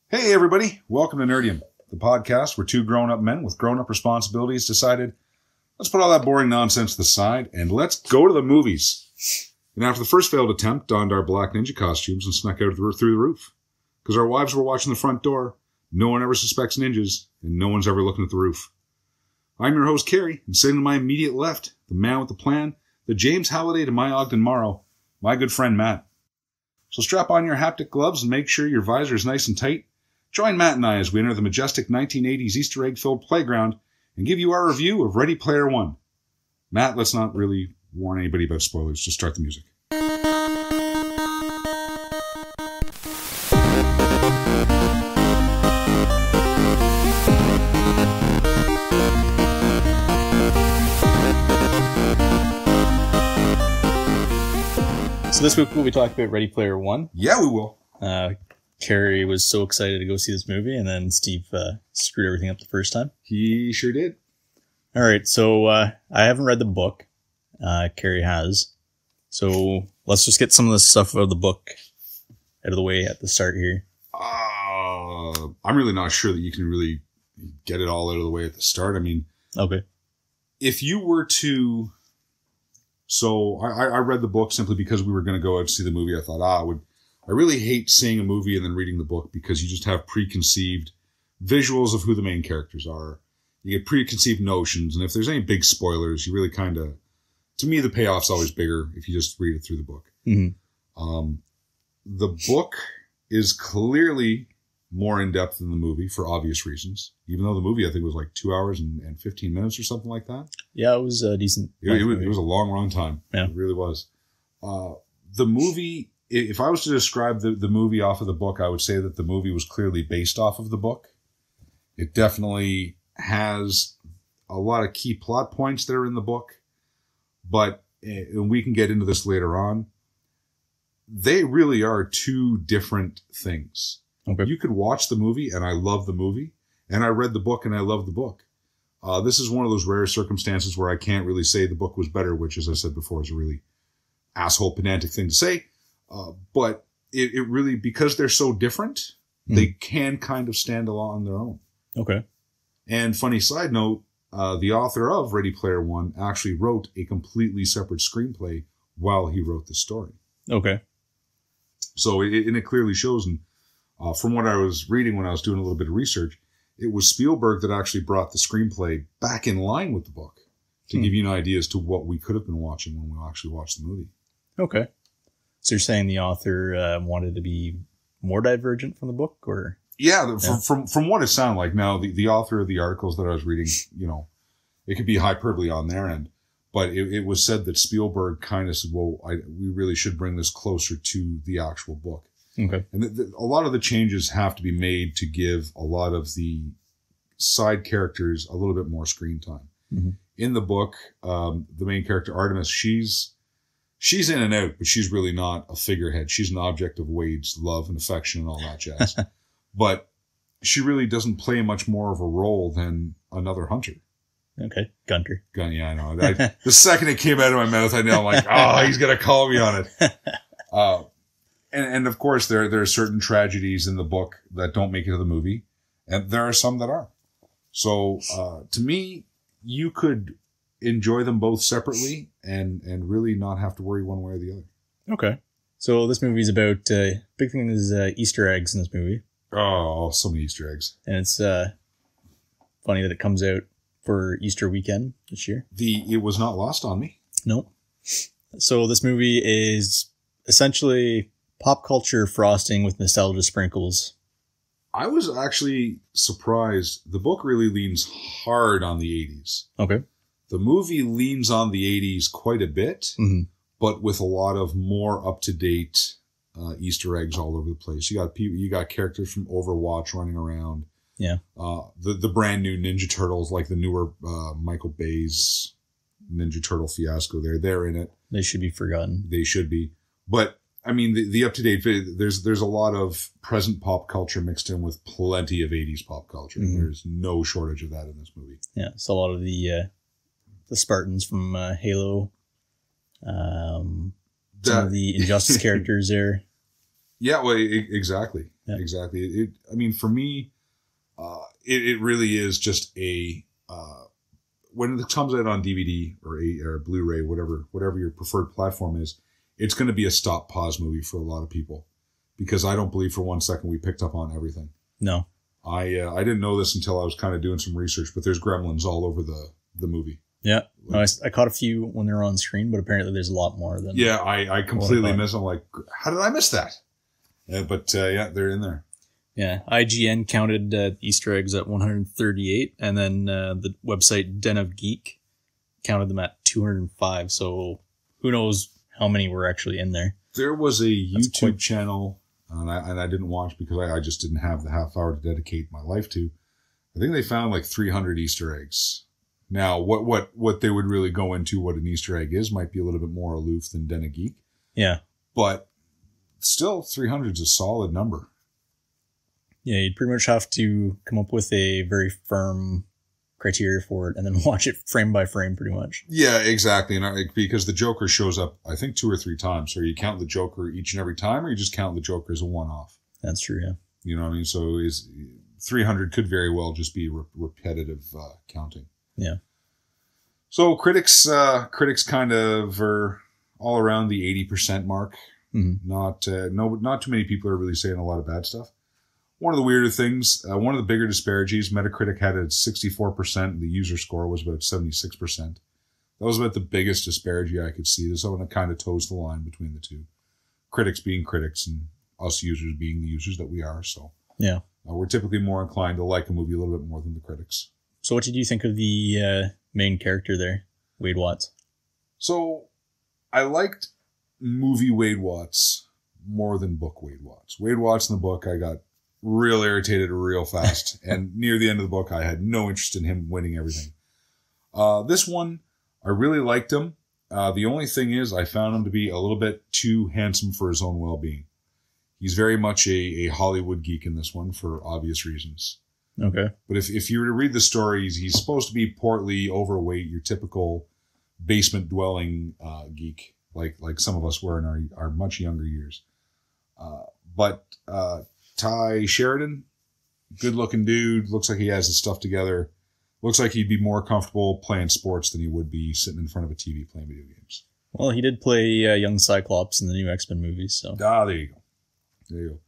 Hey everybody, welcome to Nerdium, the podcast where two grown-up men with grown-up responsibilities decided, let's put all that boring nonsense to the side and let's go to the movies. And after the first failed attempt, donned our black ninja costumes and snuck out through the roof. Because our wives were watching the front door, no one ever suspects ninjas, and no one's ever looking at the roof. I'm your host, Carrie, and sitting to my immediate left, the man with the plan, the James Halliday to my Ogden Morrow, my good friend Matt. So strap on your haptic gloves and make sure your visor is nice and tight. Join Matt and I as we enter the majestic 1980s Easter egg-filled playground and give you our review of Ready Player One. Matt, let's not really warn anybody about spoilers. Just start the music. So this week we'll be talking about Ready Player One. Yeah, we will. Carrie was so excited to go see this movie, and then Steve screwed everything up the first time. He sure did. All right, so I haven't read the book. Carrie has. So let's just get some of the stuff out of the book out of the way at the start here. I'm really not sure that you can really get it all out of the way at the start. I mean, okay. If you were to... So I read the book simply because we were going to go out and see the movie. I thought, I really hate seeing a movie and then reading the book because you just have preconceived visuals of who the main characters are. You get preconceived notions, and if there's any big spoilers, you really kind of... To me, the payoff's always bigger if you just read it through the book. Mm-hmm. The book is clearly more in-depth than the movie for obvious reasons, even though the movie, I think, was like 2 hours and 15 minutes or something like that. Yeah, it was decent. It was a long time. Yeah. It really was. The movie... If I was to describe the movie off of the book, I would say that the movie was clearly based off of the book. It definitely has a lot of key plot points that are in the book, but and we can get into this later on. They really are two different things. Okay. You could watch the movie, and I love the movie, and I read the book, and I love the book. This is one of those rare circumstances where I can't really say the book was better, which, as I said before, is a really asshole pedantic thing to say. But it really, because they're so different, they can kind of stand alone on their own. Okay. And funny side note, the author of Ready Player One actually wrote a completely separate screenplay while he wrote the story. Okay. So it clearly shows, and from what I was reading when I was doing a little bit of research, it was Spielberg that actually brought the screenplay back in line with the book to give you an idea as to what we could have been watching when we actually watched the movie. Okay. So you're saying the author wanted to be more divergent from the book, or? Yeah, from what it sounded like. Now, the author of the articles that I was reading, it could be hyperbole on their end, but it was said that Spielberg kind of said, well, we really should bring this closer to the actual book. Okay. And a lot of the changes have to be made to give a lot of the side characters a little bit more screen time. Mm-hmm. In the book, the main character, Artemis, she's in and out, but she's really not a figurehead. She's an object of Wade's love and affection and all that jazz. But she really doesn't play much more of a role than another hunter. Okay, Gunter. Yeah, I know. The second it came out of my mouth, I know, I'm like, he's going to call me on it. And of course, there are certain tragedies in the book that don't make it to the movie, and there are some that are. So, to me, you could enjoy them both separately and really not have to worry one way or the other. Okay. So this movie is about, big thing is Easter eggs in this movie. Oh, so many Easter eggs. And it's funny that it comes out for Easter weekend this year. It was not lost on me. Nope. So this movie is essentially pop culture frosting with nostalgia sprinkles. I was actually surprised. The book really leans hard on the 80s. Okay. The movie leans on the 80s quite a bit, but with a lot of more up-to-date Easter eggs all over the place. You got characters from Overwatch running around. Yeah. The brand new Ninja Turtles, like the newer Michael Bay's Ninja Turtle fiasco. They're in it. They should be forgotten. They should be. But I mean, the up-to-date, there's a lot of present pop culture mixed in with plenty of 80s pop culture. There's no shortage of that in this movie. Yeah. So a lot of the Spartans from Halo, some of the Injustice characters there. Yeah, well, exactly. Yeah. Exactly. I mean, for me, it really is just when it comes out on DVD or Blu-ray, whatever your preferred platform is, it's going to be a stop pause movie for a lot of people, because I don't believe for one second we picked up on everything. No. I didn't know this until I was kind of doing some research, but there's gremlins all over the movie. Yeah. No, I caught a few when they were on screen, but apparently there's a lot more than. Yeah, I completely missed them. Like, how did I miss that? But they're in there. Yeah, IGN counted Easter eggs at 138, and then the website Den of Geek counted them at 205. So who knows how many were actually in there? There was a YouTube channel, and I didn't watch because I just didn't have the half hour to dedicate my life to. I think they found like 300 Easter eggs. Now, what they would really go into what an Easter egg is might be a little bit more aloof than Den of Geek. Yeah, but still, 300 is a solid number. Yeah, you'd pretty much have to come up with a very firm criteria for it and then watch it frame by frame pretty much. Yeah, exactly. And because the Joker shows up, I think 2 or 3 times. So are you count the Joker each and every time, or you just count the Joker as a one-off? That's true, yeah. You know what I mean? So 300 could very well just be repetitive counting. Yeah. So critics kind of are all around the 80% mark. Mm-hmm. Not too many people are really saying a lot of bad stuff. One of the weirder things, one of the bigger disparities, Metacritic had it 64%. The user score was about 76%. That was about the biggest disparity I could see. There's someone that kind of toes the line between the two. Critics being critics and us users being the users that we are. So yeah, we're typically more inclined to like a movie a little bit more than the critics. So what did you think of the main character there, Wade Watts? So I liked movie Wade Watts more than book Wade Watts. Wade Watts in the book, I got real irritated real fast. And near the end of the book, I had no interest in him winning everything. This one, I really liked him. The only thing is I found him to be a little bit too handsome for his own well-being. He's very much a Hollywood geek in this one for obvious reasons. Okay. But if you were to read the stories, he's supposed to be portly, overweight, your typical basement-dwelling geek, like some of us were in our much younger years. But Tye Sheridan, good-looking dude, looks like he has his stuff together. Looks like he'd be more comfortable playing sports than he would be sitting in front of a TV playing video games. Well, he did play young Cyclops in the new X-Men movies, so. There you go.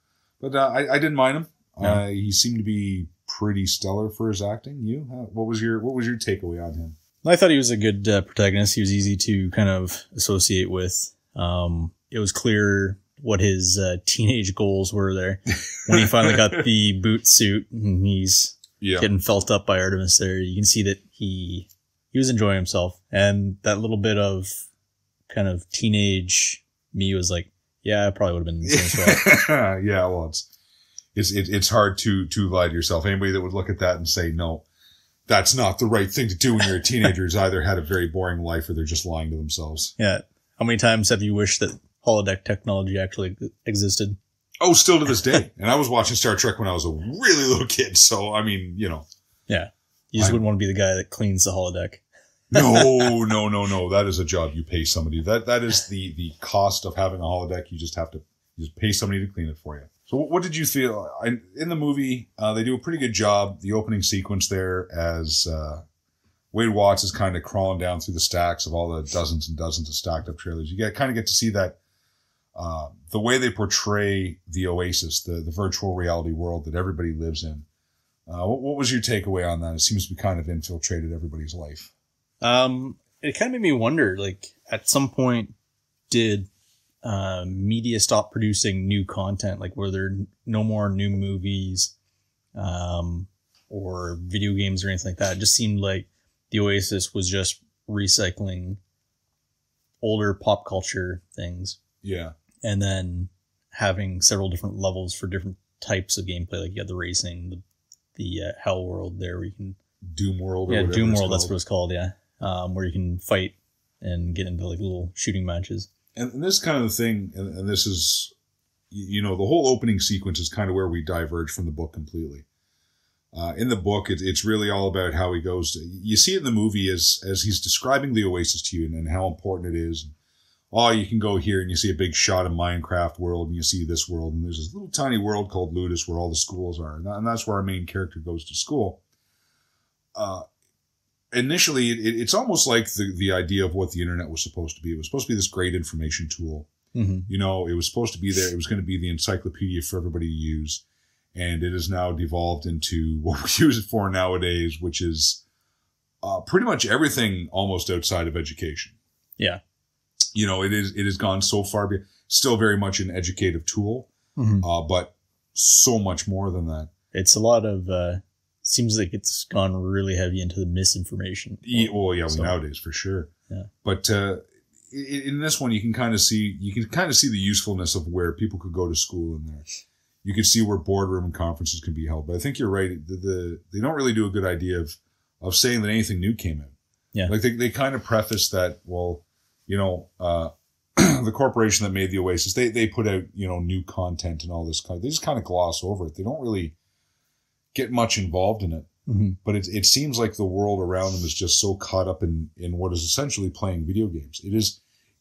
But I didn't mind him. Yeah. He seemed to be pretty stellar for his acting. What was your takeaway on him? I thought he was a good protagonist. He was easy to kind of associate with. It was clear what his teenage goals were there when he finally got the boot suit and he's getting felt up by Artemis there. You can see that he was enjoying himself, and that little bit of kind of teenage me was like, yeah, I probably would have been the same as well. Yeah, well, it's hard to lie to yourself. Anybody that would look at that and say, no, that's not the right thing to do when you're a teenager has either had a very boring life or they're just lying to themselves. Yeah. How many times have you wished that holodeck technology actually existed? Oh, still to this day. And I was watching Star Trek when I was a really little kid. So, I mean, Yeah. You just wouldn't want to be the guy that cleans the holodeck. No. That is a job you pay somebody. That is the cost of having a holodeck. You just pay somebody to clean it for you. So what did you feel? In the movie, they do a pretty good job. The opening sequence there as Wade Watts is kind of crawling down through the stacks of all the dozens and dozens of stacked up trailers. You kind of get to see that the way they portray the Oasis, the virtual reality world that everybody lives in. What was your takeaway on that? It seems to be kind of infiltrated everybody's life. It kind of made me wonder, like, at some point did media stop producing new content? Like, were there no more new movies or video games or anything like that? It just seemed like the Oasis was just recycling older pop culture things. Yeah. And then having several different levels for different types of gameplay. Like, you had the racing, the Hell World there where you can... Doom World. Yeah, Doom World, that's what it's called, yeah. Where you can fight and get into like little shooting matches. And this kind of the thing, and this is, the whole opening sequence is kind of where we diverge from the book completely. In the book, it's really all about how he goes. You see it in the movie as he's describing the Oasis to you and how important it is, and oh, you can go here and you see a big shot of Minecraft world and you see this world and there's this little tiny world called Ludus where all the schools are. And that's where our main character goes to school. Initially, it's almost like the idea of what the internet was supposed to be. It was supposed to be this great information tool. Mm-hmm. You know, it was supposed to be there. It was going to be the encyclopedia for everybody to use. And it has now devolved into what we use it for nowadays, which is pretty much everything almost outside of education. Yeah. You know, it has gone so far, still very much an educative tool, but so much more than that. It's a lot of, seems like it's gone really heavy into the misinformation. Nowadays for sure. Yeah. But, in this one, you can kind of see the usefulness of where people could go to school in there. You can see where boardroom and conferences can be held. But I think you're right. They don't really do a good idea of saying that anything new came out. Yeah. Like they kind of preface that, well, you know, the corporation that made the Oasis, they put out, you know, new content and all this kind of, they just kind of gloss over it. They don't really get much involved in it. Mm-hmm. But it seems like the world around them is just so caught up in what is essentially playing video games.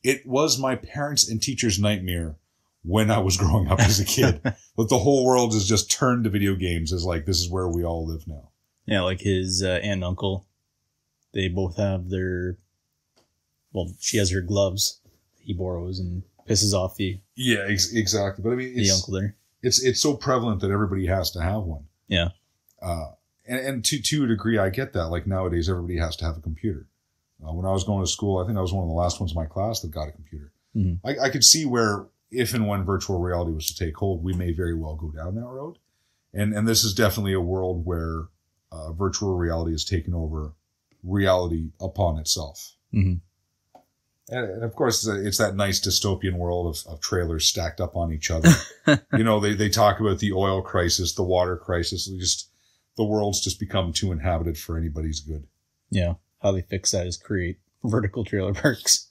It was my parents' and teachers' nightmare when I was growing up as a kid. But the whole world has just turned to video games as like, this is where we all live now. Yeah, like his aunt and uncle, they both have she has her gloves he borrows and pisses off the... Yeah, exactly. But I mean, the uncle there. It's so prevalent that everybody has to have one. Yeah. And to a degree, I get that. Like nowadays, everybody has to have a computer. When I was going to school, I think I was one of the last ones in my class that got a computer. Mm-hmm. I could see where, if and when virtual reality was to take hold, we may very well go down that road. And this is definitely a world where virtual reality has taken over reality upon itself. Mm-hmm. And of course, it's that nice dystopian world of trailers stacked up on each other. You know, they talk about the oil crisis, the water crisis. The world's just become too inhabited for anybody's good. Yeah. How they fix that is create vertical trailer parks.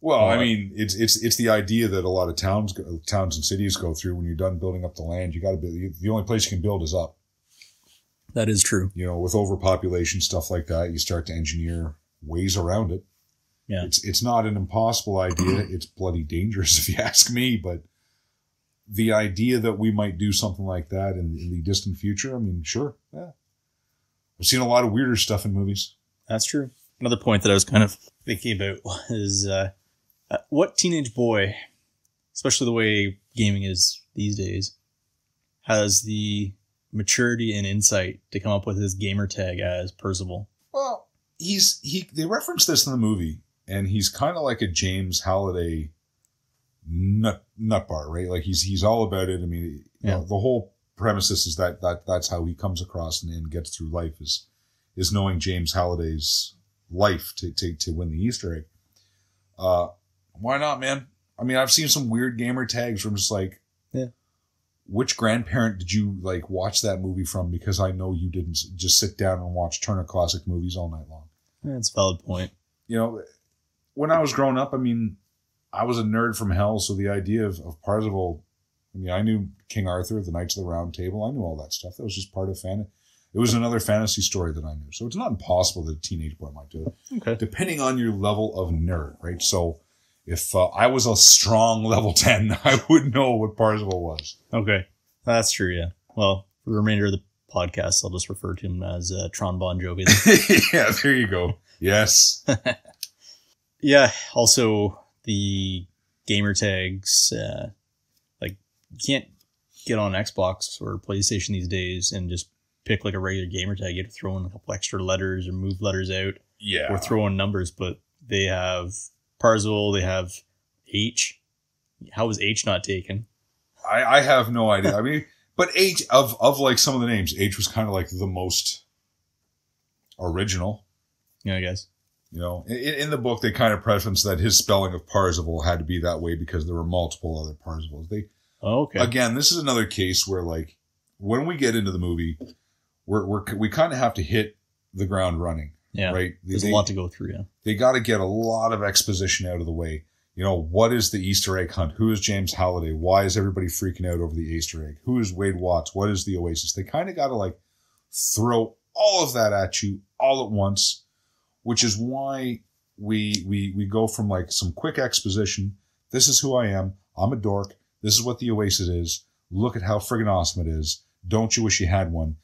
Well, I mean, it's the idea that a lot of towns and cities go through. When you're done building up the land, you got to build. The only place you can build is up. That is true. You know, with overpopulation, stuff like that, you start to engineer ways around it. Yeah. It's not an impossible idea. It's bloody dangerous if you ask me, but the idea that we might do something like that in the distant future, I mean, sure. Yeah. I've seen a lot of weirder stuff in movies. That's true. Another point that I was kind of thinking about is what teenage boy, especially the way gaming is these days, has the maturity and insight to come up with his gamer tag as Parzival? Well, they reference this in the movie, and he's kind of like a James Halliday nut bar, right? Like he's all about it. I mean, you know, the whole premise is that's how he comes across and gets through life is knowing James Halliday's life to win the Easter egg. Why not, man? I mean, I've seen some weird gamer tags from just like, which grandparent did you like watch that movie from? Because I know you didn't just sit down and watch Turner Classic Movies all night long. That's a valid point. You know, when I was growing up, I mean, I was a nerd from hell. So the idea of Parzival, I mean, I knew King Arthur, the Knights of the Round Table. I knew all that stuff. That was just part of it was another fantasy story that I knew. So it's not impossible that a teenage boy might do it. Okay. Depending on your level of nerd, right? So if I was a strong level 10, I would know what Parzival was. Okay. That's true, yeah. Well, for the remainder of the podcast, I'll just refer to him as Tron Bon Jovi. Yeah, there you go. Yes. Yeah, also the gamer tags, like you can't get on Xbox or PlayStation these days and just pick like a regular gamer tag. You have to throw in a couple extra letters or move letters out. Yeah. Or throw in numbers, but they have Parzival, they have H. How was H not taken? I have no idea. I mean, but H, of like some of the names, H was kind of like the most original. Yeah, I guess. You know, in the book, they kind of preface that his spelling of Parzival had to be that way because there were multiple other Parzivals. Okay. Again, this is another case where, like, when we get into the movie, we kind of have to hit the ground running. Yeah. Right. There's a lot to go through. Yeah. They got to get a lot of exposition out of the way. You know, what is the Easter egg hunt? Who is James Halliday? Why is everybody freaking out over the Easter egg? Who is Wade Watts? What is the Oasis? They kind of got to like throw all of that at you all at once, which is why we go from like some quick exposition. This is who I am. I'm a dork. This is what the Oasis is. Look at how friggin' awesome it is. Don't you wish you had one?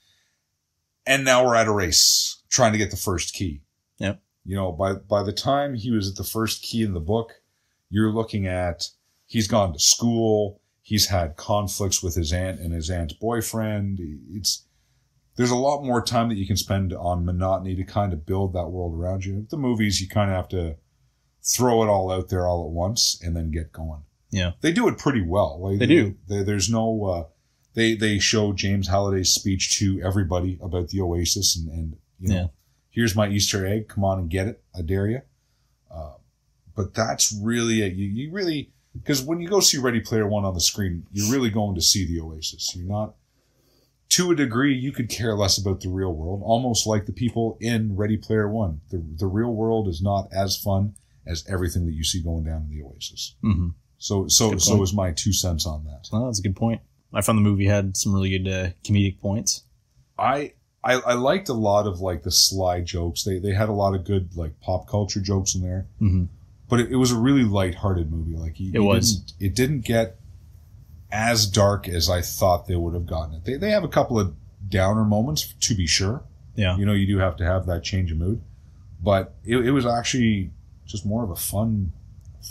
And now we're at a race trying to get the first key. Yep. You know, by the time he was at the first key in the book, you're looking at he's gone to school. He's had conflicts with his aunt and his aunt's boyfriend. There's a lot more time that you can spend on monotony to kind of build that world around you. The movies, you kind of have to throw it all out there all at once and then get going. Yeah. They do it pretty well. Like, they do. There's no, they show James Halliday's speech to everybody about the Oasis and you know, here's my Easter egg. Come on and get it. I dare you. But that's really it. You really, because when you go see Ready Player One on the screen, you're really going to see the Oasis. You're not, to a degree, you could care less about the real world, almost like the people in Ready Player One. The real world is not as fun as everything that you see going down in the Oasis. Mm-hmm. So is my 2 cents on that. Well, that's a good point. I found the movie had some really good comedic points. I liked a lot of like the sly jokes. They had a lot of good like pop culture jokes in there. Mm-hmm. But it was a really lighthearted movie. Like it didn't get as dark as I thought they would have gotten it. They have a couple of downer moments, to be sure. Yeah. You know, you do have to have that change of mood. But it was actually just more of a fun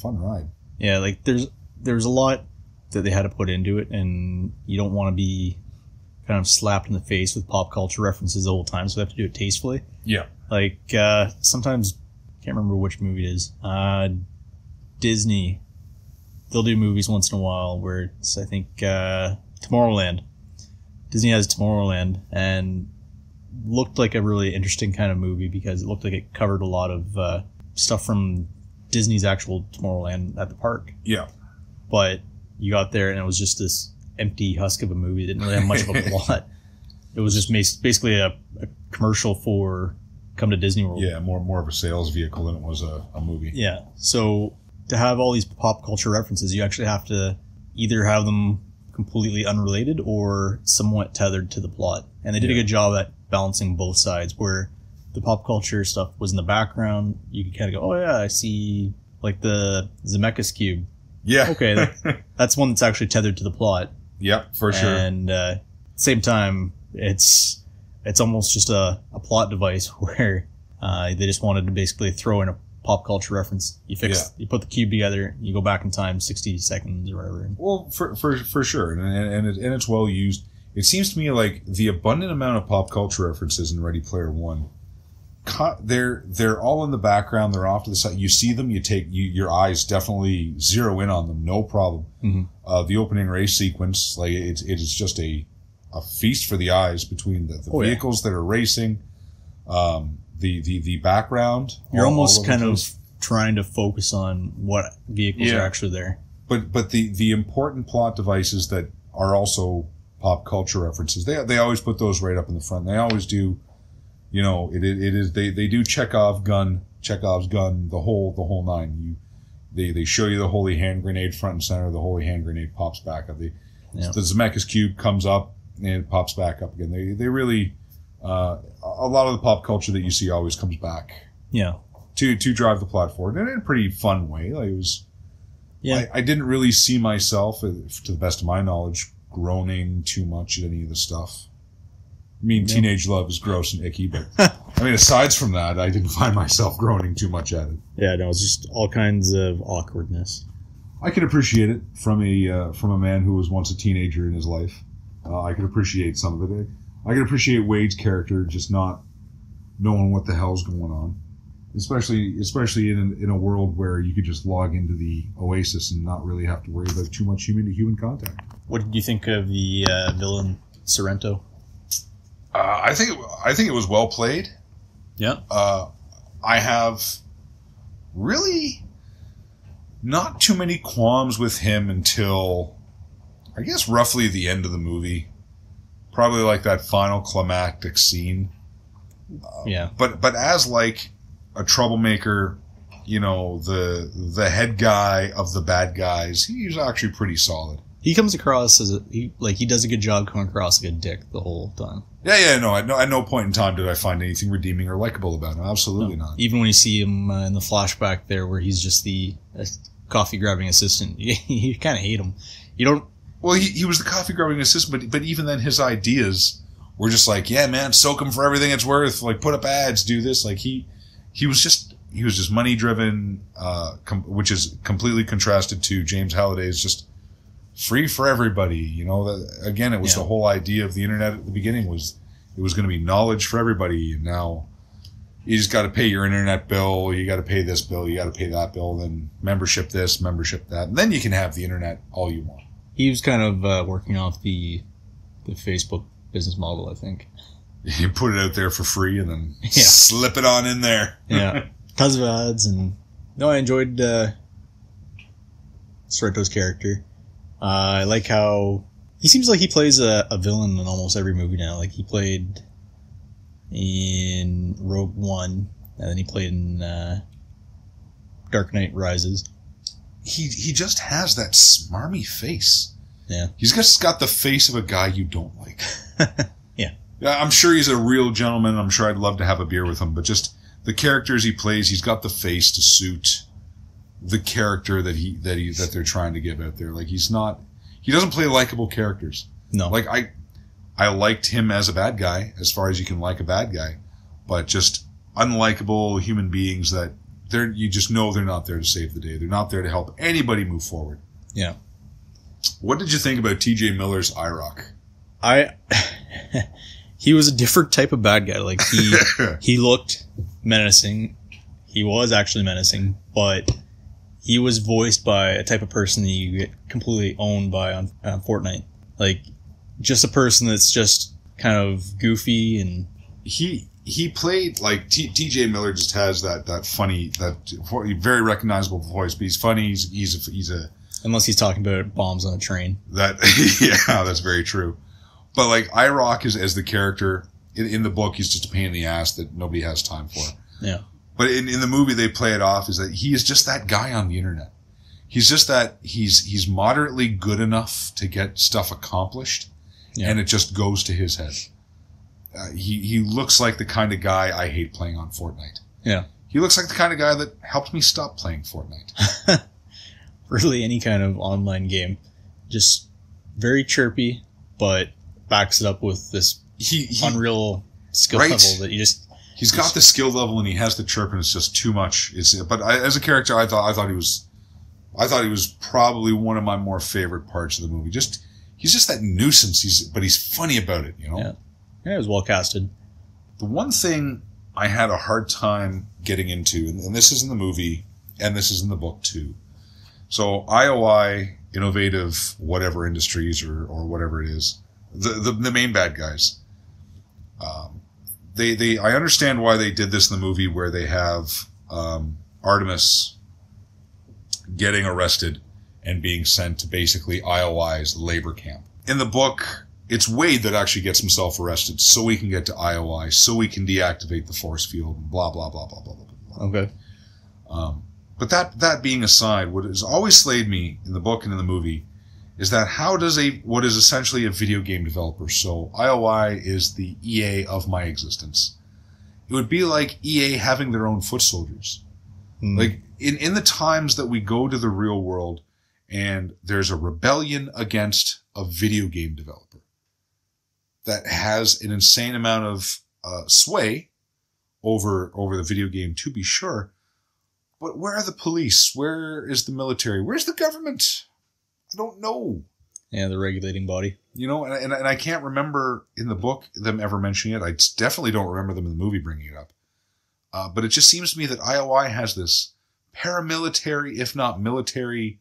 ride. Yeah, like there's a lot that they had to put into it, and you don't want to be kind of slapped in the face with pop culture references the whole time, so they have to do it tastefully. Yeah. Like, sometimes, can't remember which movie it is, Disney, they'll do movies once in a while where it's, I think, Tomorrowland. Disney has Tomorrowland, and looked like a really interesting kind of movie because it looked like it covered a lot of stuff from Disney's actual Tomorrowland at the park. Yeah. But you got there and it was just this empty husk of a movie. It didn't really have much of a plot. It was just basically a commercial for come to Disney World. Yeah, more of a sales vehicle than it was a movie. Yeah. So to have all these pop culture references, you actually have to either have them completely unrelated or somewhat tethered to the plot. And they did a good job at balancing both sides, where the pop culture stuff was in the background. You could kind of go, oh yeah, I see like the Zemeckis cube. Yeah. Okay. That's one that's actually tethered to the plot. Yep, for sure. And at the same time, it's almost just a plot device where they just wanted to basically throw in a pop culture reference. You put the cube together, you go back in time 60 seconds or whatever. Well, for sure. And it's well used. It seems to me like the abundant amount of pop culture references in Ready Player One, they're all in the background. They're off to the side. You see them. Your eyes definitely zero in on them. No problem. Mm-hmm. The opening race sequence, like it is just a feast for the eyes between the vehicles that are racing, the background. You're almost kind of trying to focus on what vehicles are actually there. But the important plot devices that are also pop culture references, they always put those right up in the front. They always do. You know, it is they do Chekhov's gun, the whole nine. They show you the holy hand grenade front and center. The holy hand grenade pops back up. The Zemeckis cube comes up and it pops back up again. They really a lot of the pop culture that you see always comes back. Yeah. To drive the plot forward, and in a pretty fun way. Like it was. Yeah. I didn't really see myself, to the best of my knowledge, groaning too much at any of the stuff. I mean, teenage love is gross and icky, but I mean, aside from that, I didn't find myself groaning too much at it. Yeah, no, it's just all kinds of awkwardness. I can appreciate it from a man who was once a teenager in his life. I can appreciate some of it. I can appreciate Wade's character just not knowing what the hell's going on, especially in a world where you could just log into the Oasis and not really have to worry about too much human-to-human contact. What did you think of the villain Sorrento? I think it was well played. Yeah. I have really not too many qualms with him until, I guess, roughly the end of the movie. Probably like that final climactic scene. Yeah. But as like a troublemaker, you know, the head guy of the bad guys, he's actually pretty solid. He comes across as he does a good job coming across like a dick the whole time. Yeah, no. At no point in time did I find anything redeeming or likable about him. Absolutely not. Even when you see him in the flashback there, where he's just the coffee grabbing assistant, you kind of hate him. You don't. Well, he was the coffee grabbing assistant, but even then, his ideas were just like, yeah, man, soak him for everything it's worth. Like, put up ads, do this. Like he was just money driven, which is completely contrasted to James Halliday's just free for everybody. You know, again, it was the whole idea of the internet at the beginning was it was going to be knowledge for everybody. And now you just got to pay your internet bill. You got to pay this bill. You got to pay that bill. Then membership this, membership that. And then you can have the internet all you want. He was kind of working off the Facebook business model, I think. You put it out there for free and then slip it on in there. Yeah. Tons of ads. And no, I enjoyed Sorrento's character. I like how he seems like he plays a villain in almost every movie now. Like he played in Rogue One, and then he played in Dark Knight Rises. He just has that smarmy face. Yeah. He's just got the face of a guy you don't like. Yeah. I'm sure he's a real gentleman. I'm sure I'd love to have a beer with him, but just the characters he plays, he's got the face to suit the character that they're trying to give out there. Like he doesn't play likable characters. No. Like I liked him as a bad guy, as far as you can like a bad guy, but just unlikable human beings that you just know they're not there to save the day. They're not there to help anybody move forward. Yeah. What did you think about T.J. Miller's IROC? He was a different type of bad guy. Like he looked menacing. He was actually menacing, but he was voiced by a type of person that you get completely owned by on Fortnite. Like, just a person that's just kind of goofy and... He played, like, T.J. Miller just has that funny, that very recognizable voice, but he's funny, he's a... Unless he's talking about bombs on a train. Yeah, that's very true. But, like, IROC as the character, in the book, he's just a pain in the ass that nobody has time for. Yeah. But in the movie, they play it off as that he is just that guy on the internet. He's just that he's moderately good enough to get stuff accomplished, and it just goes to his head. He looks like the kind of guy I hate playing on Fortnite. Yeah. He looks like the kind of guy that helped me stop playing Fortnite. Really, any kind of online game. Just very chirpy, but backs it up with this unreal skill level that you just... He's got the skill level and he has the chirp and it's just too much. But as a character, I thought he was probably one of my more favorite parts of the movie. He's just that nuisance. But he's funny about it, you know? Yeah, it was well casted. The one thing I had a hard time getting into, and this is in the movie and this is in the book too. So IOI, Innovative Whatever Industries or whatever it is, the main bad guys, I understand why they did this in the movie where they have Artemis getting arrested and being sent to basically IOI's labor camp. In the book, it's Wade that actually gets himself arrested so he can get to IOI, so he can deactivate the force field, and blah, blah, blah, blah, blah, blah, blah. Okay. But that being aside, what has always slayed me in the book and in the movie is that how does what is essentially a video game developer, so IOI is the EA of my existence. It would be like EA having their own foot soldiers. Like, in the times that we go to the real world and there's a rebellion against a video game developer that has an insane amount of sway over the video game, to be sure, but where are the police? Where is the military? Where's the government? I don't know. Yeah, the regulating body. You know, and I can't remember in the book them ever mentioning it. I definitely don't remember them in the movie bringing it up. But it just seems to me that IOI has this paramilitary, if not military,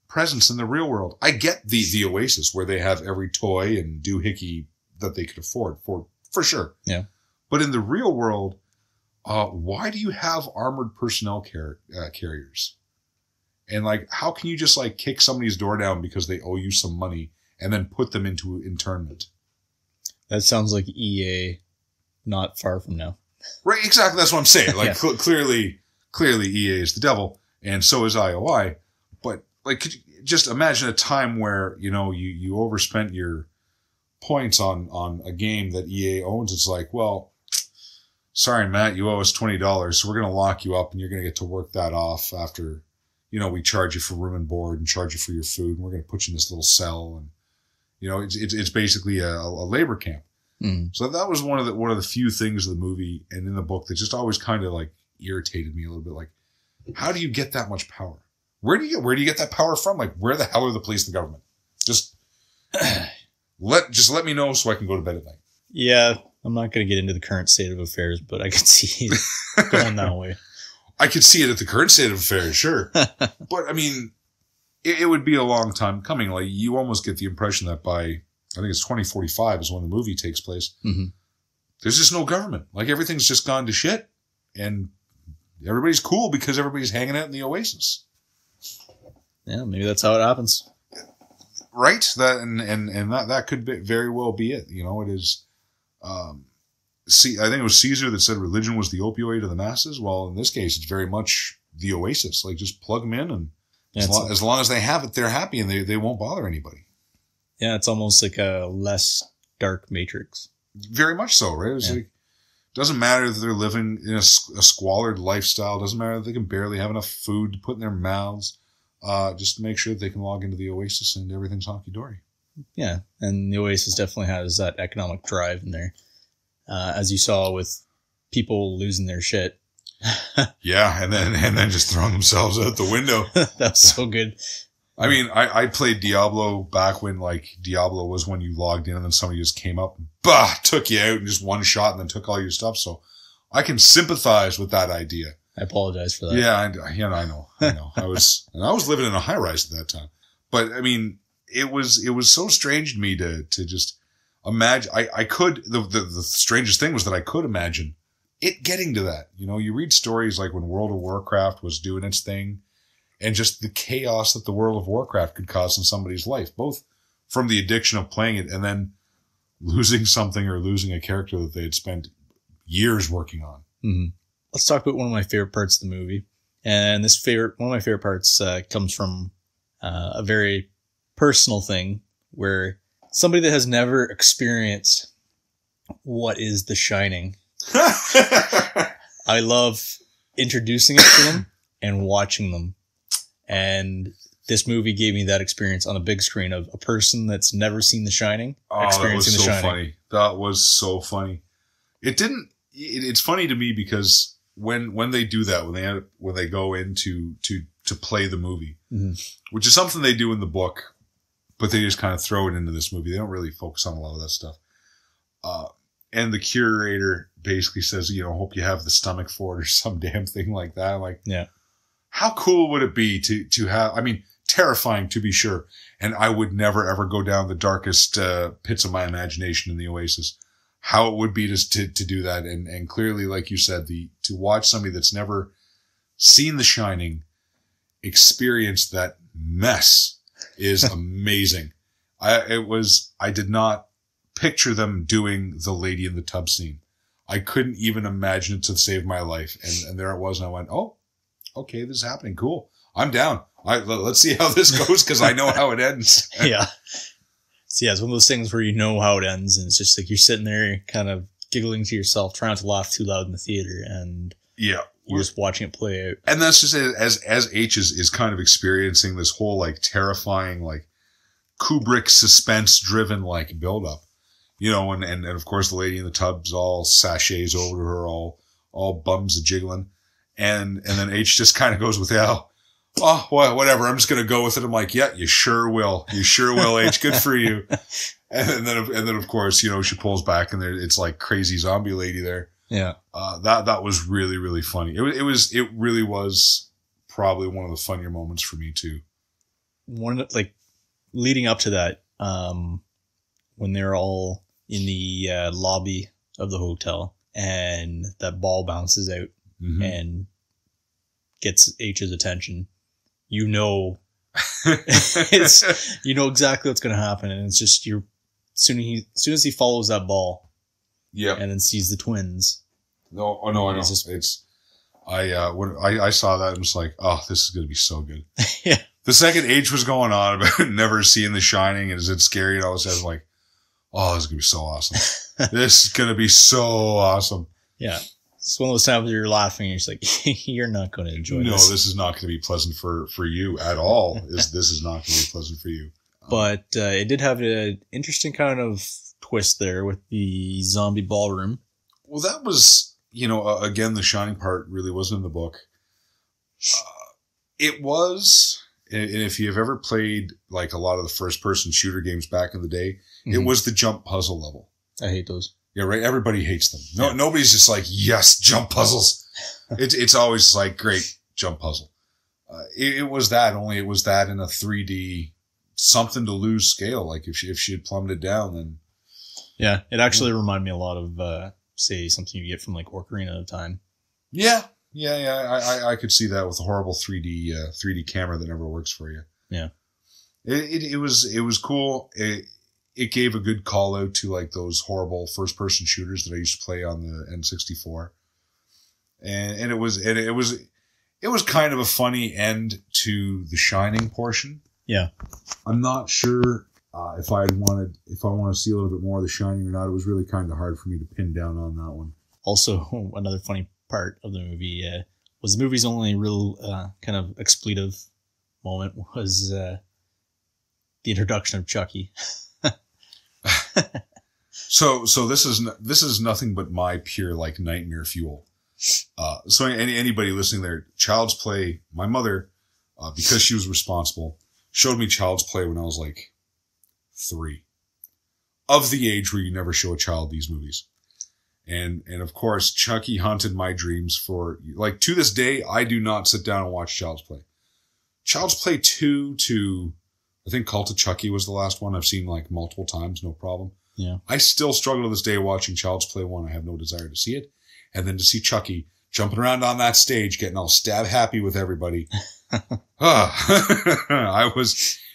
presence in the real world. I get the Oasis, where they have every toy and doohickey that they could afford, for sure. Yeah. But in the real world, why do you have armored personnel carriers? And, like, how can you just, like, kick somebody's door down because they owe you some money and then put them into internment? That sounds like EA not far from now. Right, exactly. That's what I'm saying. Like, clearly EA is the devil, and so is IOI. But, like, just imagine a time where, you overspent your points on a game that EA owns. It's like, well, sorry, Matt, you owe us $20. So we're going to lock you up and you're going to get to work that off after, we charge you for room and board and charge you for your food. And we're going to put you in this little cell. And, it's basically a labor camp. Mm. So that was one of the few things of the movie and in the book that just always kind of like irritated me a little bit. Like, how do you get that much power? Where do you get that power from? Like, where the hell are the police and the government? Just let me know so I can go to bed at night. Yeah, I'm not going to get into the current state of affairs, but I could see it going that way. I could see it at the current state of affairs, sure. But I mean, it would be a long time coming. Like, you almost get the impression that by, I think it's 2045 is when the movie takes place. Mm-hmm. There's just no government. Like, everything's just gone to shit. And everybody's cool because everybody's hanging out in the Oasis. Yeah, maybe that's how it happens. Right? That could very well be it. It is, I think it was Caesar that said religion was the opioid of the masses. Well, in this case, it's very much the Oasis. Like, just plug them in, and as long as they have it, they're happy and they won't bother anybody. Yeah, it's almost like a less dark Matrix. Very much so, right? It's like, doesn't matter that they're living in a squalid lifestyle. Doesn't matter that they can barely have enough food to put in their mouths. Just make sure that they can log into the Oasis and everything's honky-dory. Yeah, and the Oasis definitely has that economic drive in there. As you saw with people losing their shit. Yeah, and then just throwing themselves out the window. That's so good. I mean, I played Diablo back when, like, Diablo was when you logged in and then somebody just came up, took you out and just one shot and then took all your stuff. So I can sympathize with that idea. I apologize for that. Yeah, I know. I was living in a high rise at that time. But I mean, it was so strange to me to just imagine. The strangest thing was that I could imagine it getting to that. You read stories like when World of Warcraft was doing its thing, and just the chaos that the World of Warcraft could cause in somebody's life, both from the addiction of playing it and then losing something or losing a character that they had spent years working on. Mm-hmm. Let's talk about one of my favorite parts of the movie. And one of my favorite parts comes from a very personal thing where somebody that has never experienced what is The Shining. I love introducing it to them and watching them. And this movie gave me that experience on a big screen of a person that's never seen The Shining experiencing The Shining. Funny. That was so funny. It's funny to me because when they do that, when they go in to play the movie, mm-hmm. which is something they do in the book, but they just kind of throw it into this movie. They don't really focus on a lot of that stuff. And the curator basically says, hope you have the stomach for it or some damn thing like that. I'm like, yeah. How cool would it be to have, I mean, terrifying to be sure. And I would never ever go down the darkest pits of my imagination in the Oasis. How it would be to do that. And clearly, like you said, to watch somebody that's never seen The Shining experience that mess is amazing. I did not picture them doing the lady in the tub scene. I couldn't even imagine it to save my life. And there it was. And I went, oh, okay, this is happening. Cool. I'm down. Let's see how this goes because I know how it ends. Yeah. So yeah, it's one of those things where you know how it ends, and it's just like you're sitting there kind of giggling to yourself, trying not to laugh too loud in the theater, and you're just watching it play out. And that's just as H is kind of experiencing this whole like terrifying, like Kubrick suspense driven like build up, and of course the lady in the tub's all sachets over to her, all bums a jiggling. And then H just kind of goes with, oh, well, whatever. I'm just going to go with it. I'm like, yeah, you sure will. You sure will, H. Good for you. And then of course, she pulls back and it's like crazy zombie lady there. Yeah. That was really, really funny. It really was probably one of the funnier moments for me too. Leading up to that, when they're all in the lobby of the hotel and that ball bounces out. Mm-hmm. And gets H's attention, it's exactly what's going to happen, and it's just soon as he follows that ball, yeah, and then sees the twins. No, I know. I saw that and was like, oh, this is going to be so good. Yeah, The second H was going on about never seeing The Shining and is it scary? And all of a sudden, I'm like, oh, this is going to be so awesome. This is going to be so awesome. Yeah. It's one of those times where you're laughing and you're just like, you're not going to enjoy this. No, this is not going to be pleasant for you at all. This is not going to be pleasant for you. But it did have an interesting kind of twist there with the zombie ballroom. Well, that was, again, the Shining part really wasn't in the book. It was, and if you've ever played like a lot of the first-person shooter games back in the day, it was the jump puzzle level. I hate those. Yeah, right. Everybody hates them. Nobody's just like, yes, jump puzzles. It's always like, great, jump puzzle. It was that, only it was that in a 3D something to lose scale. Like if she had plumbed it down, then. Yeah, it actually reminded me a lot of, say, something you get from like Ocarina of Time. Yeah. I could see that with a horrible 3D camera that never works for you. Yeah. It was cool. It gave a good call out to like those horrible first person shooters that I used to play on the N64. And it was kind of a funny end to the Shining portion. Yeah. I'm not sure if I want to see a little bit more of the Shining or not. It was really kind of hard for me to pin down on that one. Also, another funny part of the movie was the movie's only real kind of expletive moment was the introduction of Chucky. So this is nothing but my pure like nightmare fuel. So anybody listening there, Child's Play, my mother, because she was responsible, showed me Child's Play when I was like 3, of the age where you never show a child these movies. And of course, Chucky haunted my dreams for like to this day. I do not sit down and watch Child's Play. Child's Play 2 to I think Cult of Chucky was the last one I've seen like multiple times, no problem. Yeah. I still struggle to this day watching Child's Play 1. I have no desire to see it. And then to see Chucky jumping around on that stage, getting all stab happy with everybody.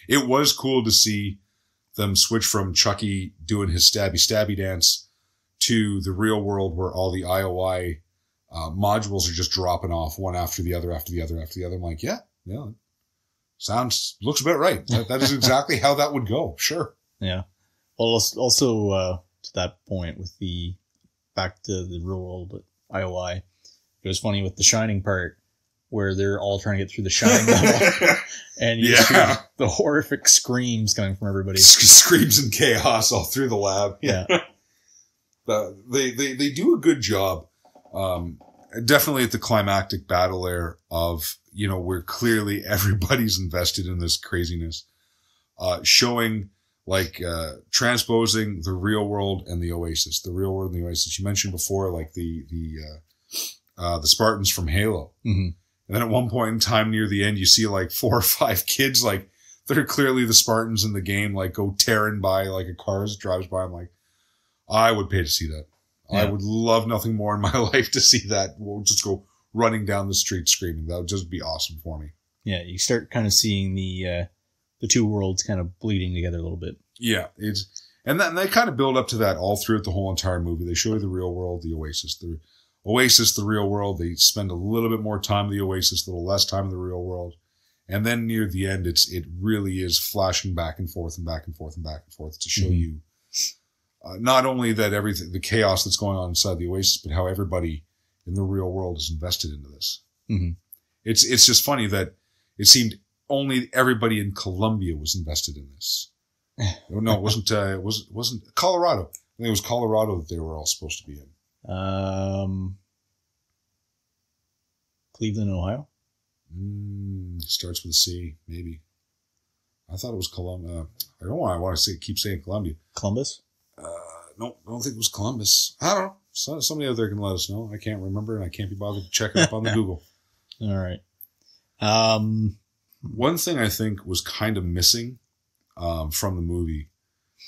It was cool to see them switch from Chucky doing his stabby dance to the real world where all the IOI modules are just dropping off one after the other. I'm like, yeah. Looks about right. That is exactly how that would go. Sure. Yeah. Well, also to that point with the back to the real world IOI, it was funny with the Shining part where they're all trying to get through the Shining level, and you see the horrific screams coming from everybody. Screams and chaos all through the lab. Yeah. They do a good job. Definitely at the climactic battle there of, where clearly everybody's invested in this craziness. Showing like, transposing the real world and the Oasis. The real world and the Oasis. You mentioned before, like the Spartans from Halo. Mm-hmm. And then at one point in time near the end, you see like 4 or 5 kids, like they're clearly the Spartans in the game, like go tearing by like a car as it drives by. I'm like, I would pay to see that. Yeah. I would love nothing more in my life to see that. We'll just go running down the street screaming. That would just be awesome for me. Yeah, you start kind of seeing the two worlds kind of bleeding together a little bit. Yeah, and they kind of build up to that all throughout the whole entire movie. They show you the real world, the Oasis, the real world. They spend a little bit more time in the Oasis, a little less time in the real world. And then near the end, it really is flashing back and forth to show you not only that everything, the chaos that's going on inside the Oasis, but how everybody in the real world is invested into this. Mm-hmm. It's just funny that it seemed only everybody in Colombia was invested in this. No, it wasn't. It wasn't Colorado. I think it was Colorado that they were all supposed to be in. Cleveland, Ohio. Starts with a C, maybe. I thought it was Columbia. I don't want to keep saying Columbia. Columbus. No, I don't think it was Columbus. I don't know. Somebody out there can let us know. I can't remember, and I can't be bothered to check it up on the Google. All right. One thing I think was kind of missing from the movie,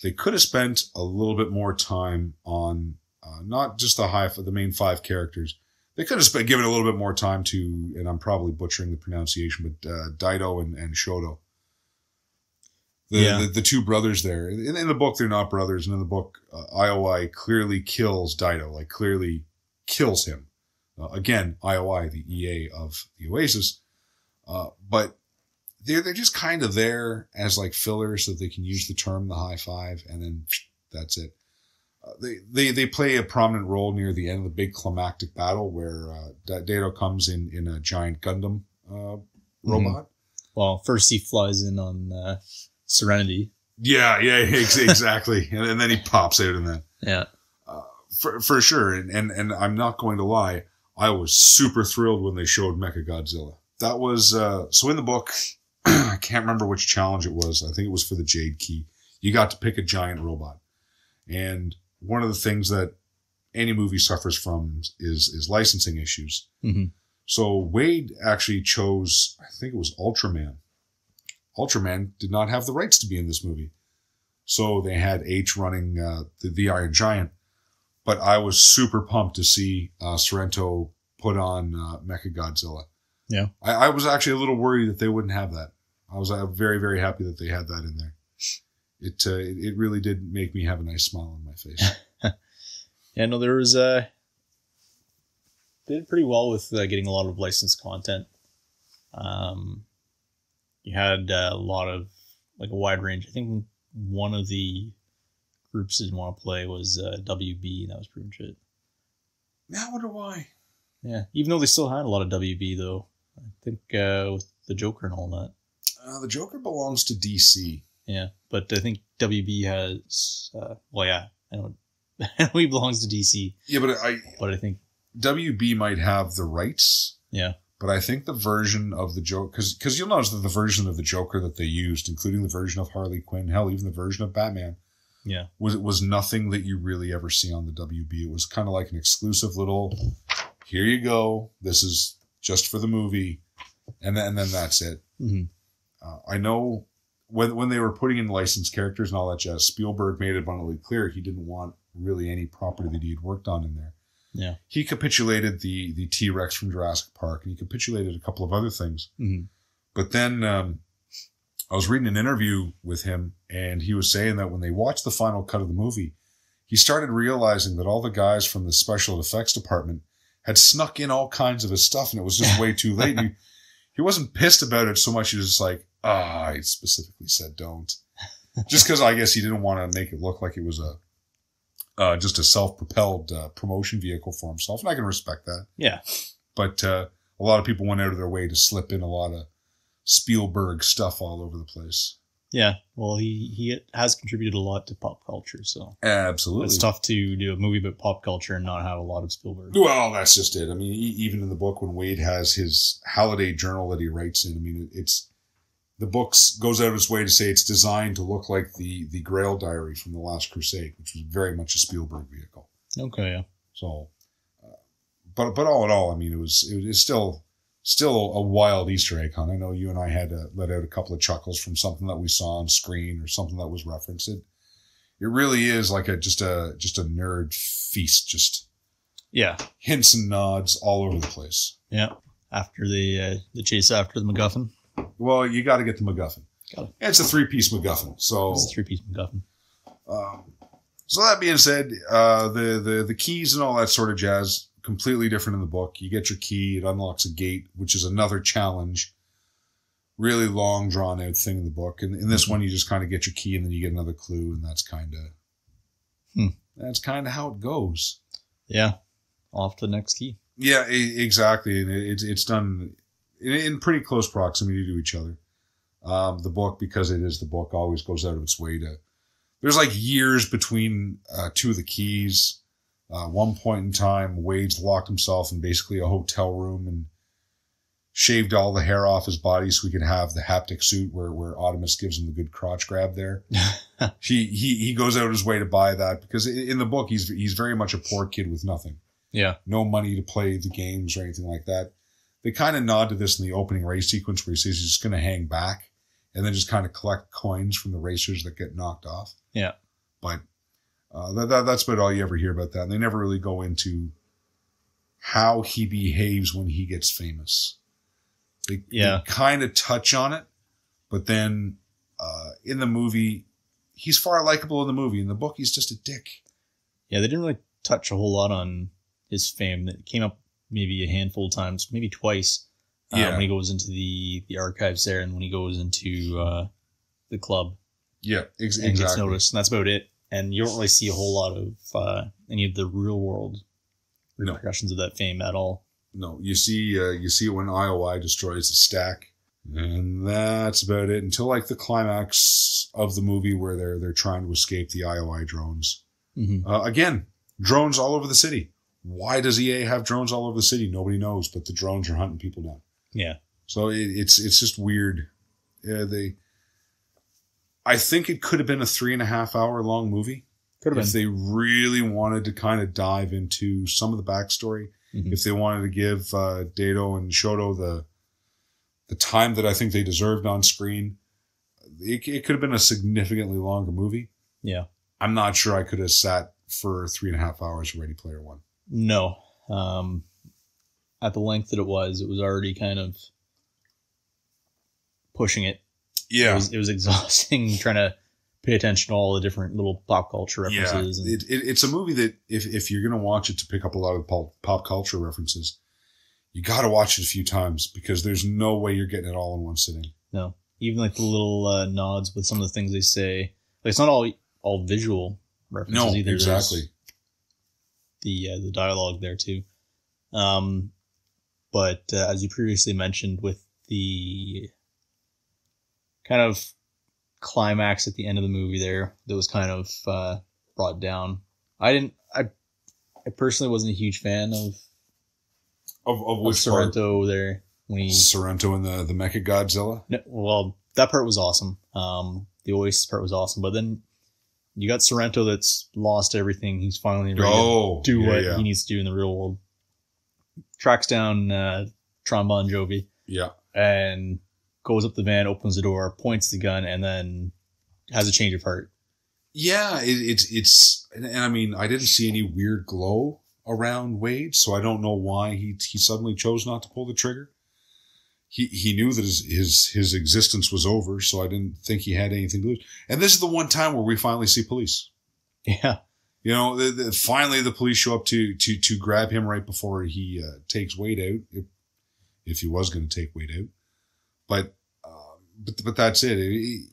they could have spent a little bit more time on not just the main 5 characters. They could have given a little bit more time to, and I'm probably butchering the pronunciation, but Dido and Shoto. The 2 brothers there. In the book, they're not brothers. And in the book, IOI clearly kills Dido, like clearly kills him. Again, IOI, the EA of the Oasis. But they're just kind of there as like filler so that they can use the term the high five, and then that's it. They play a prominent role near the end of the big climactic battle where Dado comes in a giant Gundam robot. Well, first he flies in on Serenity. Yeah, exactly. and then he pops out in that. Yeah. For sure. And I'm not going to lie, I was super thrilled when they showed Mechagodzilla. That was, so in the book, I can't remember which challenge it was. I think it was for the Jade Key. You got to pick a giant robot. And one of the things that any movie suffers from is licensing issues. Mm-hmm. So Wade actually chose, I think it was Ultraman. Ultraman did not have the rights to be in this movie. So they had H running the Iron Giant. But I was super pumped to see Sorrento put on Mechagodzilla. Yeah. I was actually a little worried that they wouldn't have that. I was very, very happy that they had that in there. It really did make me have a nice smile on my face. Yeah, no, there was did pretty well with getting a lot of licensed content. You had a lot of, like, a wide range. I think one of the groups didn't want to play was WB, and that was pretty much it. Now I wonder why. Yeah, even though they still had a lot of WB, though. I think with the Joker and all that. The Joker belongs to DC. Yeah, but I think WB has... well, yeah, I know he belongs to DC. Yeah, but I think... WB might have the rights. Yeah. But I think the version of the Joker... Because you'll notice that the version of the Joker that they used, including the version of Harley Quinn, hell, even the version of Batman... Yeah. Was nothing that you really ever see on the WB. It was kind of like an exclusive little, here you go, this is just for the movie, and then that's it. Mm-hmm. I know when they were putting in licensed characters and all that jazz, Spielberg made it abundantly clear he didn't want really any property that he had worked on in there. Yeah. He capitulated the T-Rex from Jurassic Park, and he capitulated a couple of other things. Mm-hmm. But then I was reading an interview with him, and he was saying that when they watched the final cut of the movie, he started realizing that all the guys from the special effects department had snuck in all kinds of his stuff, and it was just way too late. He wasn't pissed about it so much. He was just like, I specifically said don't. Just because I guess he didn't want to make it look like it was just a self-propelled promotion vehicle for himself, and I can respect that. Yeah. But a lot of people went out of their way to slip in a lot of Spielberg stuff all over the place. Yeah, well, he has contributed a lot to pop culture, so absolutely, it's tough to do a movie about pop culture and not have a lot of Spielberg. Well, that's just it. I mean, even in the book, when Wade has his Halliday journal that he writes in, I mean, the book goes out of its way to say it's designed to look like the Grail Diary from The Last Crusade, which was very much a Spielberg vehicle. Okay, yeah. So, but all in all, I mean, it was still a wild Easter egg hunt. I know you and I had to let out a couple of chuckles from something that we saw on screen or something that was referenced. It really is like just a nerd feast. Just hints and nods all over the place. Yeah, after the chase after the MacGuffin. Well, you got to get the MacGuffin. Got it. It's a 3-piece MacGuffin. So it's a 3-piece MacGuffin. So that being said, the keys and all that sort of jazz. Completely different in the book. You get your key, it unlocks a gate, which is another challenge. Really long, drawn out thing in the book. And in this one, you just kind of get your key and then you get another clue, and that's kind of how it goes. Yeah. Off to the next key. Yeah, exactly. And it's done in pretty close proximity to each other. The book, because it is the book, always goes out of its way to... There's like years between two of the keys. One point in time, Wade's locked himself in basically a hotel room and shaved all the hair off his body so he could have the haptic suit where Optimus gives him the good crotch grab there. He goes out his way to buy that because in the book, he's very much a poor kid with nothing. Yeah. No money to play the games or anything like that. They kind of nod to this in the opening race sequence where he says he's just going to hang back and then just kind of collect coins from the racers that get knocked off. Yeah. But that's about all you ever hear about that. And they never really go into how he behaves when he gets famous. They kind of touch on it, but then in the movie, he's far likable in the movie. In the book, he's just a dick. Yeah, they didn't really touch a whole lot on his fame. That came up maybe a handful of times, maybe twice. When he goes into the archives there, and when he goes into the club. Yeah, and exactly. gets noticed, and that's about it. And you don't really see a whole lot of any of the real world repercussions of that fame at all. No, you see it when IOI destroys the stack, and that's about it until like the climax of the movie where they're trying to escape the IOI drones. Mm-hmm. Again, drones all over the city. Why does EA have drones all over the city? Nobody knows, but the drones are hunting people down. Yeah. So it's just weird. I think it could have been a 3.5 hour long movie. Could have been. If they really wanted to kind of dive into some of the backstory. Mm-hmm. If they wanted to give Dato and Shoto the time that I think they deserved on screen, it could have been a significantly longer movie. Yeah. I'm not sure I could have sat for 3.5 hours Ready Player One. No. At the length that it was already kind of pushing it. Yeah. It was exhausting trying to pay attention to all the different little pop culture references. Yeah. It's a movie that if you're going to watch it to pick up a lot of pop culture references, you got to watch it a few times because there's no way you're getting it all in one sitting. No. Even like the little nods with some of the things they say. Like, it's not all visual references either. Exactly. The dialogue there too. But as you previously mentioned, with the kind of climax at the end of the movie there, that was kind of brought down. I personally wasn't a huge fan of Sorrento part? There. When Sorrento and the Mecha Godzilla? No, well, that part was awesome. The Oasis part was awesome, but then you got Sorrento that's lost everything. He's finally ready to do what he needs to do in the real world. Tracks down Tron Bon Jovi. Yeah. And goes up the van, opens the door, points the gun, and then has a change of heart. Yeah, it's and I mean, I didn't see any weird glow around Wade, so I don't know why he suddenly chose not to pull the trigger. He knew that his existence was over, so I didn't think he had anything to lose. And this is the one time where we finally see police. Yeah. You know, finally the police show up to grab him right before he takes Wade out, if he was going to take Wade out. But that's it.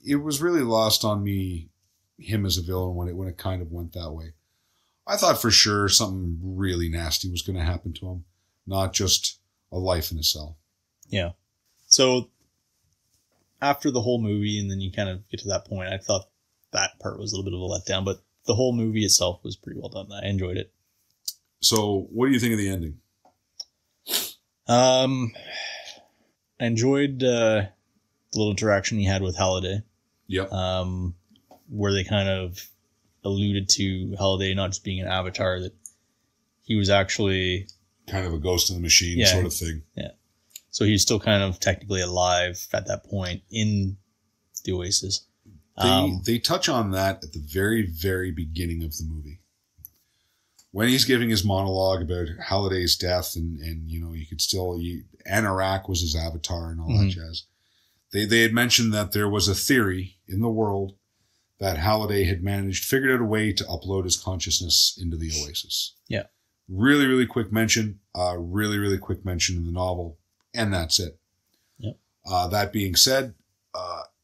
It was really lost on me, him as a villain when it kind of went that way. I thought for sure something really nasty was going to happen to him, not just a life in a cell. Yeah. So after the whole movie, and then you kind of get to that point, I thought that part was a little bit of a letdown, but the whole movie itself was pretty well done. I enjoyed it. So what do you think of the ending? I enjoyed the little interaction he had with Halliday. Yep. Where they kind of alluded to Halliday not just being an avatar, that he was actually kind of a ghost in the machine sort of thing. Yeah. So he was still kind of technically alive at that point in the Oasis. They touch on that at the very, very beginning of the movie. When he's giving his monologue about Halliday's death and you know, you could still... Anorak was his avatar and all that jazz. They had mentioned that there was a theory in the world that Halliday had figured out a way to upload his consciousness into the Oasis. Yeah. Really, really quick mention. Really, really quick mention in the novel. And that's it. Yep. That being said,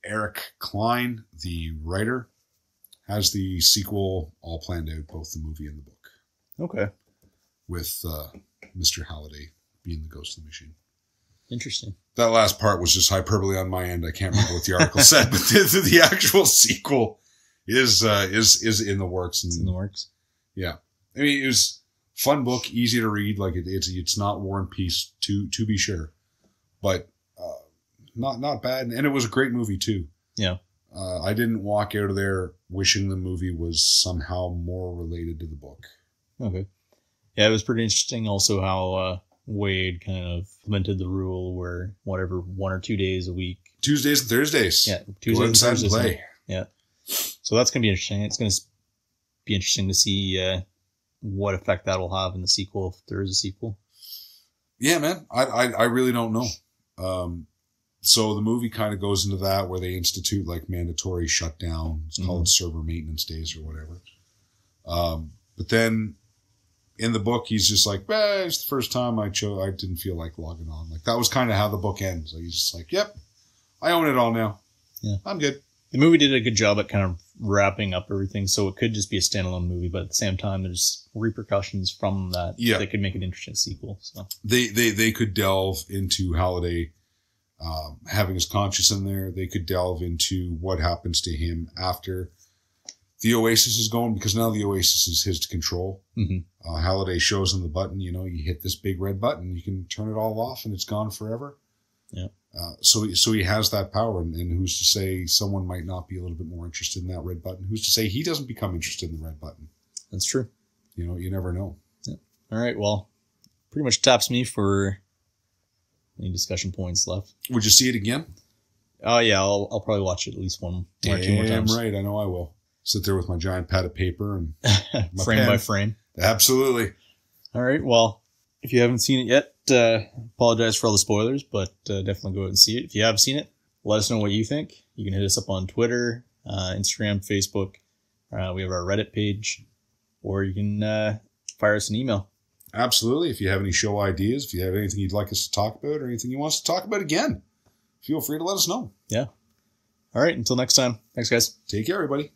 Ernest Cline, the writer, has the sequel all planned out, both the movie and the book. Okay. With Mr. Halliday being the ghost of the machine. Interesting. That last part was just hyperbole on my end. I can't remember what the article said, but the actual sequel is in the works. It's in the works. Yeah. I mean, it was a fun book, easy to read. Like it's not War and Peace to be sure, but not bad. And it was a great movie too. Yeah. I didn't walk out of there wishing the movie was somehow more related to the book. Okay. Yeah, it was pretty interesting also how Wade kind of implemented the rule where 1 or 2 days a week. Tuesdays and Thursdays. Yeah, Tuesdays and Thursdays. Play. Yeah. So that's going to be interesting. It's going to be interesting to see what effect that will have in the sequel, if there is a sequel. Yeah, man. I really don't know. So the movie kind of goes into that where they institute like mandatory shutdown. It's called server maintenance days or whatever. But then in the book, he's just like, it's the first time I didn't feel like logging on. Like, that was kind of how the book ends. Like, he's just like, yep, I own it all now. Yeah. I'm good. The movie did a good job at kind of wrapping up everything, so it could just be a standalone movie, but at the same time, there's repercussions from that that could make an interesting sequel. So they could delve into Halliday having his conscience in there. They could delve into what happens to him after the Oasis is gone, because now the Oasis is his to control. Mm-hmm. Halliday shows him the button. You hit this big red button, you can turn it all off, and it's gone forever. Yeah. So he has that power, and who's to say someone might not be a little bit more interested in that red button? Who's to say he doesn't become interested in the red button? That's true. You never know. Yeah. All right. Well, pretty much taps me for any discussion points left. Would you see it again? Oh yeah, I'll probably watch it at least one or two more times. Right. I know I will. Sit there with my giant pad of paper and frame by frame. Absolutely. All right. Well, if you haven't seen it yet, apologize for all the spoilers, but definitely go out and see it. If you have seen it, let us know what you think. You can hit us up on Twitter, Instagram, Facebook. We have our Reddit page, or you can fire us an email. Absolutely. If you have any show ideas, if you have anything you'd like us to talk about, or anything you want us to talk about again, feel free to let us know. Yeah. All right. Until next time. Thanks, guys. Take care, everybody.